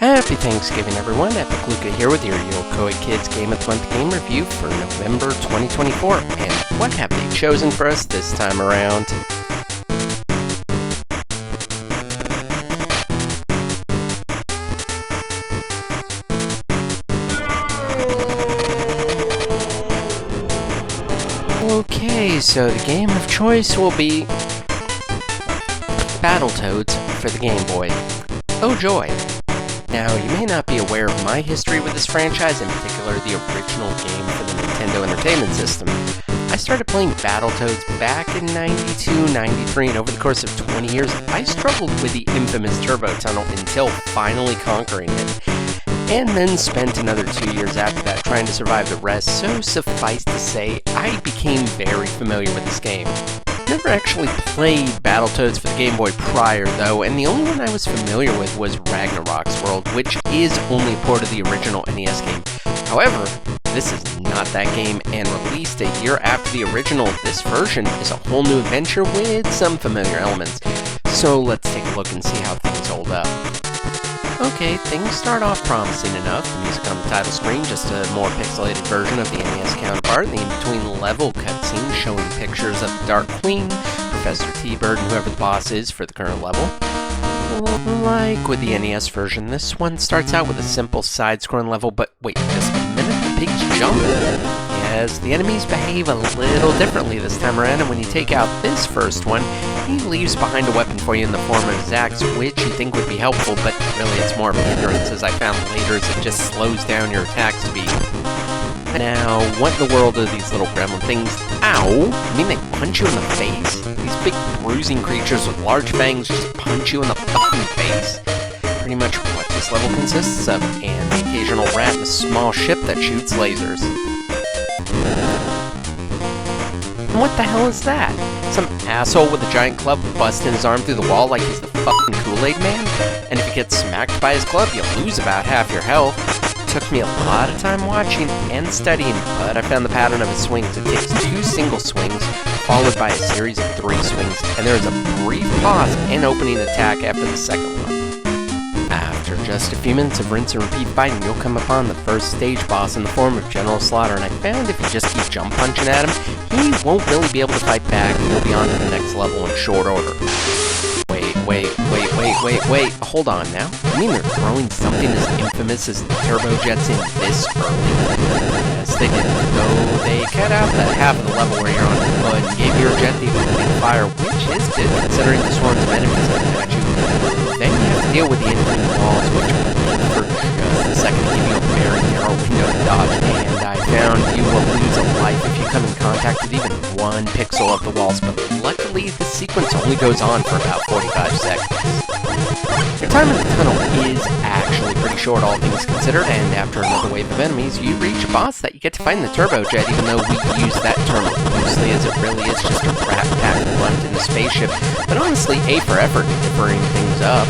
Happy Thanksgiving, everyone. Epic Luca here with your Yokoi Kids Game of the Month game review for November 2024. And what have they chosen for us this time around? Okay, so the game of choice will be Battletoads for the Game Boy. Oh joy! Now, you may not be aware of my history with this franchise, in particular the original game for the Nintendo Entertainment System. I started playing Battletoads back in 92, 93, and over the course of 20 years, I struggled with the infamous Turbo Tunnel until finally conquering it. And then spent another 2 years after that trying to survive the rest, so suffice to say, I became very familiar with this game. Never actually played Battletoads for the Game Boy prior, though, and the only one I was familiar with was Ragnarok's World, which is only a port of the original NES game. However, this is not that game, and released a year after the original, this version is a whole new adventure with some familiar elements. So let's take a look and see how things hold up. Okay, things start off promising enough. The music on the title screen, just a more pixelated version of the NES counterpart. The in-between level cutscene showing pictures of the Dark Queen, Professor T-Bird, and whoever the boss is for the current level. Like with the NES version, this one starts out with a simple side-scrolling level, but wait just a minute, the pigs jump? Yes, the enemies behave a little differently this time around, and when you take out this first one, he leaves behind a weapon for you in the form of his axe, which you think would be helpful, but really it's more of a hindrance, as I found later, as it just slows down your attack speed. Now, what in the world are these little gremlin things? Ow! I mean, they punch you in the face? These big bruising creatures with large fangs just punch you in the fucking face? Pretty much what this level consists of, and the occasional rat in a small ship that shoots lasers. And what the hell is that? Some asshole with a giant club busting his arm through the wall like he's the fucking Kool-Aid Man? And if you get smacked by his club, you lose about half your health. It took me a lot of time watching and studying, but I found the pattern of his swings. It takes 2 single swings, followed by a series of 3 swings, and there is a brief pause and opening attack after the second one. After just a few minutes of rinse and repeat fighting, you'll come upon the first stage boss in the form of General Slaughter, and I found if you just keep jump punching at him, he won't really be able to fight back, and you'll be on to the next level in short order. Wait, hold on now. You mean they're throwing something as infamous as the turbo jets in this early? Yes, they did. Though they cut out the half of the level where you're on foot and gave your jet the ability to fire, which is good considering the swarms of enemies coming at you. Then you have to deal with the incoming walls, which for just a second give you a very narrow window to dodge, and I found you will lose a life if you come in contact with even 1 pixel of the walls, but luckily the sequence only goes on for about 45 seconds. Your time in the tunnel is actually pretty short, all things considered, and after another wave of enemies, you reach a boss that you get to fight in the turbo jet, even though we use that term loosely, as it really is just a rat-packed grunt in a spaceship, but honestly, A for effort in differing things up.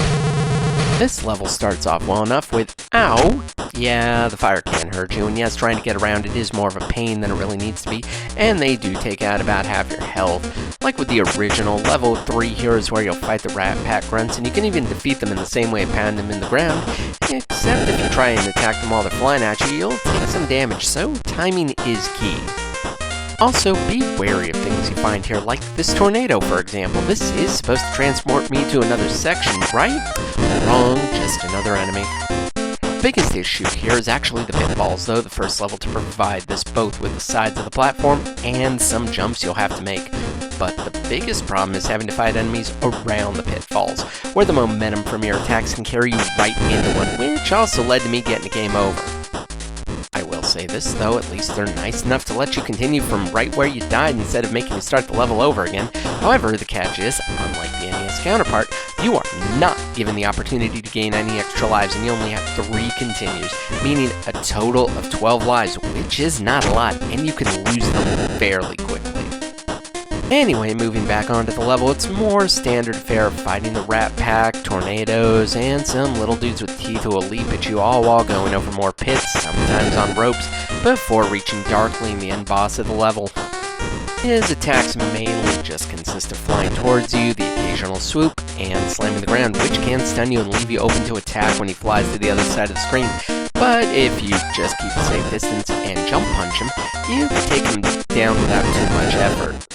This level starts off well enough with, ow! Yeah, the fire can hurt you, and yes, trying to get around it is more of a pain than it really needs to be, and they do take out about half your health. Like with the original, level 3 here is where you'll fight the rat pack grunts, and you can even defeat them in the same way and pound them in the ground, except if you try and attack them while they're flying at you, you'll take some damage, so timing is key. Also, be wary of things you find here, like this tornado, for example. This is supposed to transport me to another section, right? Wrong, just another enemy. The biggest issue here is actually the pitfalls, though, the first level to provide this both with the sides of the platform and some jumps you'll have to make. But the biggest problem is having to fight enemies around the pitfalls, where the momentum from your attacks can carry you right into one, which also led to me getting the game over. I will say this, though, at least they're nice enough to let you continue from right where you died instead of making you start the level over again. However, the catch is, unlike the NES counterpart, you are not given the opportunity to gain any extra lives, and you only have 3 continues, meaning a total of 12 lives, which is not a lot, and you can lose them fairly quickly. Anyway, moving back onto the level, it's more standard fare of fighting the rat pack, tornadoes, and some little dudes with teeth who will leap at you all while going over more pits, sometimes on ropes, before reaching Darkling, the end boss of the level. His attacks mainly just consist of flying towards you, the occasional swoop, and slamming the ground, which can stun you and leave you open to attack when he flies to the other side of the screen. But if you just keep a safe distance and jump punch him, you can take him down without too much effort.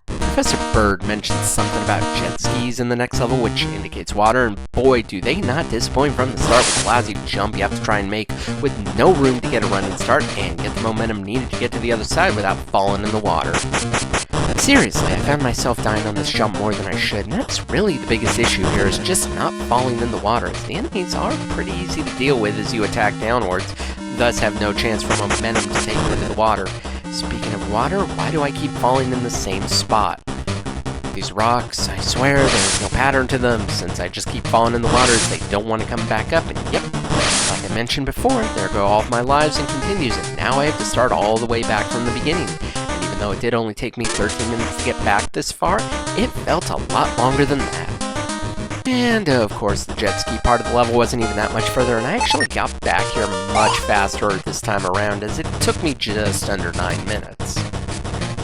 Professor Bird mentions something about jet skis in the next level, which indicates water, and boy, do they not disappoint from the start with a lousy jump you have to try and make with no room to get a running start and get the momentum needed to get to the other side without falling in the water. Seriously, I found myself dying on this jump more than I should, and that's really the biggest issue here, is just not falling in the water, as the enemies are pretty easy to deal with as you attack downwards, thus have no chance for momentum to take you into the water. Speaking of water, why do I keep falling in the same spot? These rocks, I swear there's no pattern to them, since I just keep falling in the water as they don't want to come back up, and yep, like I mentioned before, there go all of my lives and continues, and now I have to start all the way back from the beginning. And even though it did only take me 13 minutes to get back this far, it felt a lot longer than that. And of course, the jet ski part of the level wasn't even that much further, and I actually got back here much faster this time around, as it took me just under 9 minutes.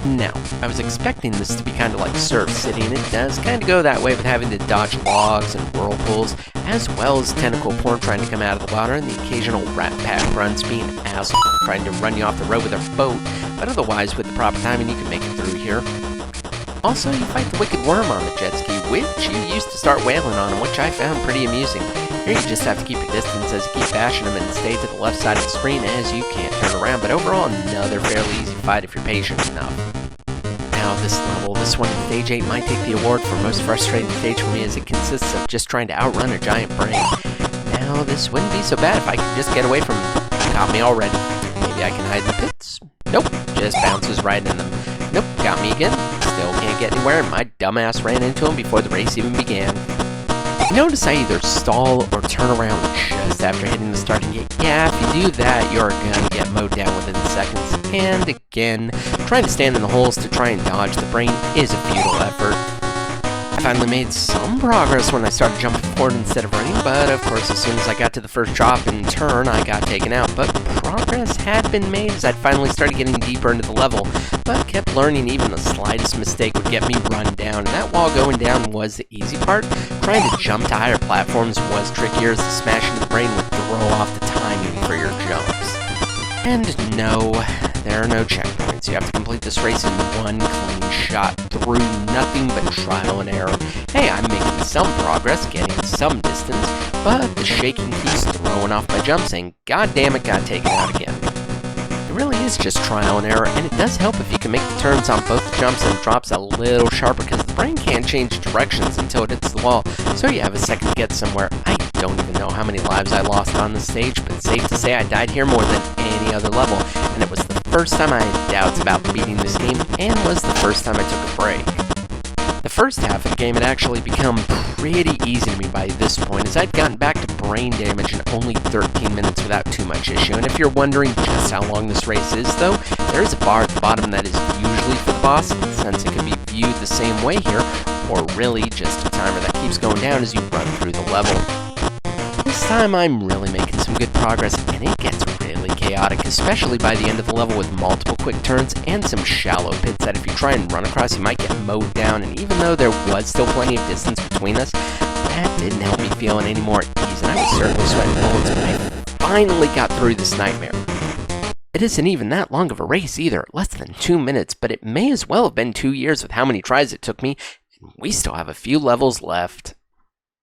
Now, I was expecting this to be kind of like Surf City, and it does kind of go that way with having to dodge logs and whirlpools, as well as tentacle porn trying to come out of the water, and the occasional rat pack runs being assholes trying to run you off the road with their boat, but otherwise, with the proper timing, you can make it through here. Also, you fight the Wicked Worm on the jet ski, which you used to start wailing on him, which I found pretty amusing. Here you just have to keep your distance as you keep bashing him and stay to the left side of the screen as you can't turn around, but overall another fairly easy fight if you're patient enough. Now this level, this one in Stage 8 might take the award for most frustrating stage for me, as it consists of just trying to outrun a giant brain. Now this wouldn't be so bad if I could just get away from him. Got me already. Maybe I can hide in the pits? Nope, just bounces right in them. Nope, got me again. Still can't get anywhere, and my dumbass ran into him before the race even began. Notice I either stall or turn around just after hitting the starting gate. Yeah, if you do that, you're gonna get mowed down within seconds. And again, trying to stand in the holes to try and dodge the brain is a futile effort. I finally made some progress when I started jumping forward instead of running, but of course as soon as I got to the first drop and turn, I got taken out. But progress had been made as I'd finally started getting deeper into the level, but kept learning even the slightest mistake would get me run down, and that while going down was the easy part, trying to jump to higher platforms was trickier, as the smash into the brain would throw off the timing for your jumps. And no, there are no checkpoints. You have to complete this race in one clean shot through nothing but trial and error. Hey, I'm making some progress, getting some distance, but the shaking keeps throwing off my jump, saying, God damn it, got taken out again. It really is just trial and error, and it does help if you can make the turns on both the jumps and drops a little sharper, because the brain can't change directions until it hits the wall, so you have a second to get somewhere. I don't even know how many lives I lost on this stage, but safe to say I died here more than any other level, and it was the first time I had doubts about beating this game, and was the first time I took a break. The first half of the game had actually become pretty easy to me by this point, as I'd gotten back to brain damage in only 13 minutes without too much issue. And if you're wondering just how long this race is, though, there is a bar at the bottom that is usually for the boss, and since it can be viewed the same way here, or really just a timer that keeps going down as you run through the level. This time I'm really making some good progress, and it gets really chaotic, especially by the end of the level with multiple quick turns and some shallow pits that if you try and run across you might get mowed down, and even though there was still plenty of distance between us, that didn't help me feeling any more at ease, and I was certainly sweating bullets, but I finally got through this nightmare. It isn't even that long of a race either, less than 2 minutes, but it may as well have been 2 years with how many tries it took me, and we still have a few levels left.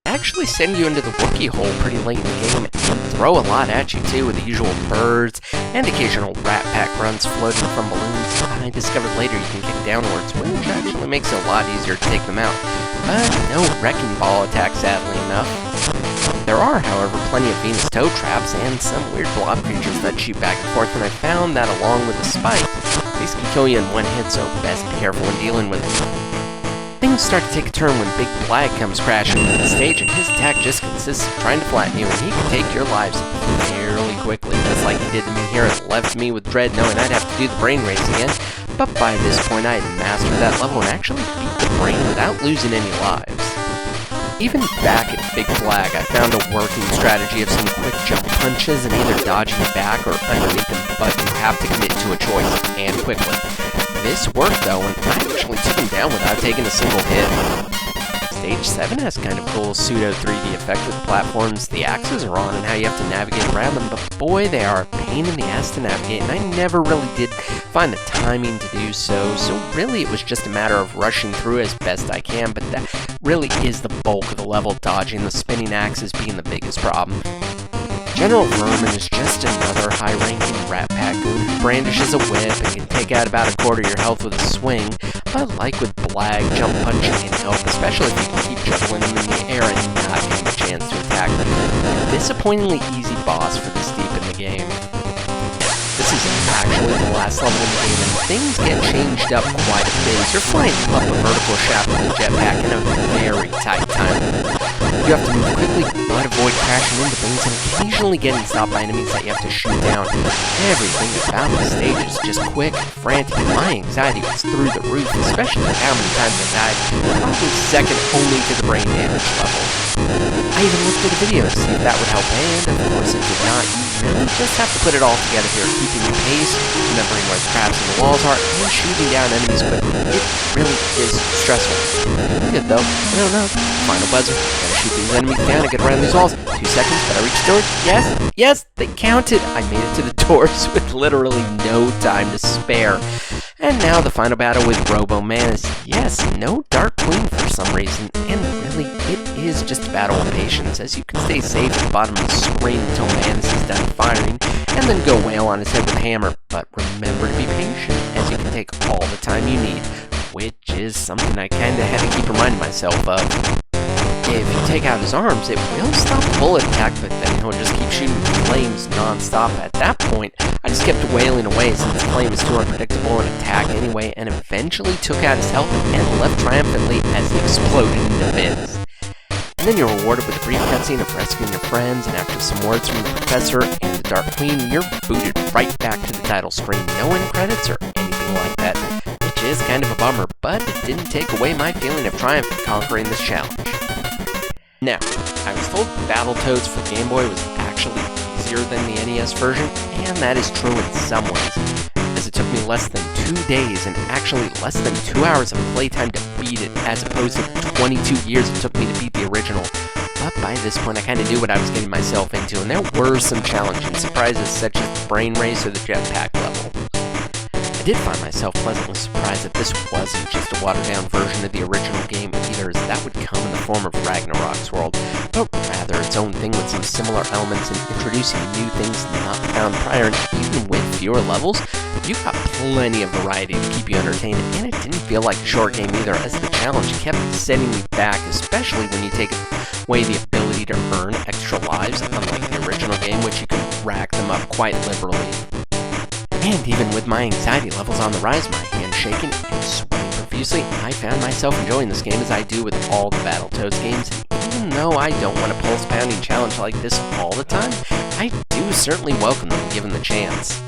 They actually send you into the Wookiee hole pretty late in the game, and throw a lot at you too, with the usual birds and occasional rat pack runs floating from balloons. I discovered later you can kick downwards, which actually makes it a lot easier to take them out, but no wrecking ball attack, sadly enough. There are, however, plenty of Venus toe traps and some weird blob creatures that shoot back and forth, and I found that along with the spike, these can kill you in one hit, so best be careful when dealing with it. Things start to take a turn when Big Flag comes crashing into the stage, and his attack just consists of trying to flatten you, and he can take your lives fairly quickly, just like he did to me here. It left me with dread knowing I'd have to do the brain race again, but by this point I had mastered that level and actually beat the brain without losing any lives. Even back at Big Flag, I found a working strategy of some quick jump punches and either dodging back or underneath them, but you have to commit to a choice, and quickly. This worked though, and I actually took him down without taking a single hit. Stage 7 has kind of cool pseudo 3D effect with the platforms the axes are on and how you have to navigate around them, but boy, they are a pain in the ass to navigate, and I never really did find the timing to do so, so really it was just a matter of rushing through as best I can, but that really is the bulk of the level, dodging the spinning axes being the biggest problem. General Vermin is just another high-ranking Rat Pack goon who brandishes a whip and can take out about a quarter of your health with a swing, but like with Blag, jump punching can help, especially if you can keep juggling them in the air and not getting a chance to attack them. A disappointingly easy boss for this deep in the game. This is actually the last level in the game, and things get changed up quite a bit. You're flying up a vertical shaft with a jetpack in a very tight time limit. You have to move quickly, but avoid crashing into things, and occasionally getting stopped by enemies that you have to shoot down. Everything about the stage is just quick and frantic, and my anxiety was through the roof, especially with how many times I died, probably second only to the brain damage level. I even looked at a video to see if that would help, and of course it did not. You really just have to put it all together here, keeping your pace, remembering where the traps and the walls are, and shooting down enemies quickly. It really is stressful. Good though. I don't know. Final buzzer. Gotta shoot these enemies down and get around these walls. 2 seconds, but I reach the doors. Yes! Yes! They counted! I made it to the doors with literally no time to spare. And now the final battle with Robo-Manus. Yes, no Dark Queen for some reason, and really, it is just a battle of patience, as you can stay safe at the bottom of the screen until Manus is done firing, and then go wail on his head with a hammer. But remember to be patient, as you can take all the time you need, which is something I kinda had to keep reminding myself of. If you take out his arms, it will stop the bullet attack, but then he'll just keep shooting flames non-stop. At that point, I just kept wailing away since the flame is too unpredictable in attack anyway, and eventually took out his health and left triumphantly as he exploded into bits. And then you're rewarded with a brief cutscene of rescuing your friends, and after some words from the Professor and the Dark Queen, you're booted right back to the title screen. No end credits or anything like that, which is kind of a bummer, but it didn't take away my feeling of triumph in conquering this challenge. Now, I was told Battletoads for Game Boy was actually easier than the NES version, and that is true in some ways, as it took me less than 2 days and actually less than 2 hours of playtime to beat it, as opposed to 22 years it took me to beat the original. But by this point I kinda knew what I was getting myself into, and there were some challenging surprises such as the brain race or the jetpack level. I did find myself pleasantly surprised that this wasn't just a watered-down version of the original game either, as that would come in the form of Ragnarok's world, but rather its own thing with some similar elements and introducing new things not found prior, and even with fewer levels, you got plenty of variety to keep you entertained, and it didn't feel like a short game either, as the challenge kept setting me back, especially when you take away the ability to earn extra lives, unlike the original game, which you could rack them up quite liberally. And even with my anxiety levels on the rise, my hands shaking and sweating profusely, I found myself enjoying this game as I do with all the Battletoads games, and even though I don't want a pulse-pounding challenge like this all the time, I do certainly welcome them given the chance.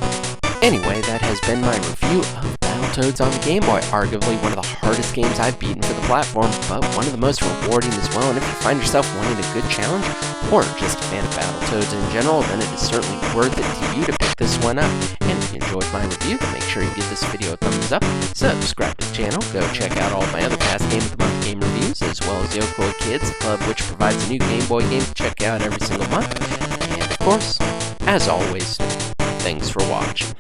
Anyway, that has been my review of Battletoads on the Game Boy, arguably one of the hardest games I've beaten for the platform, but one of the most rewarding as well, and if you find yourself wanting a good challenge, or just a fan of Battletoads in general, then it is certainly worth it to you to pick this one up. And if you enjoyed my review, then make sure you give this video a thumbs up, subscribe to the channel, go check out all my other past Game of the Month game reviews, as well as the Oakwood Kids Club, which provides a new Game Boy game to check out every single month. And of course, as always, thanks for watching.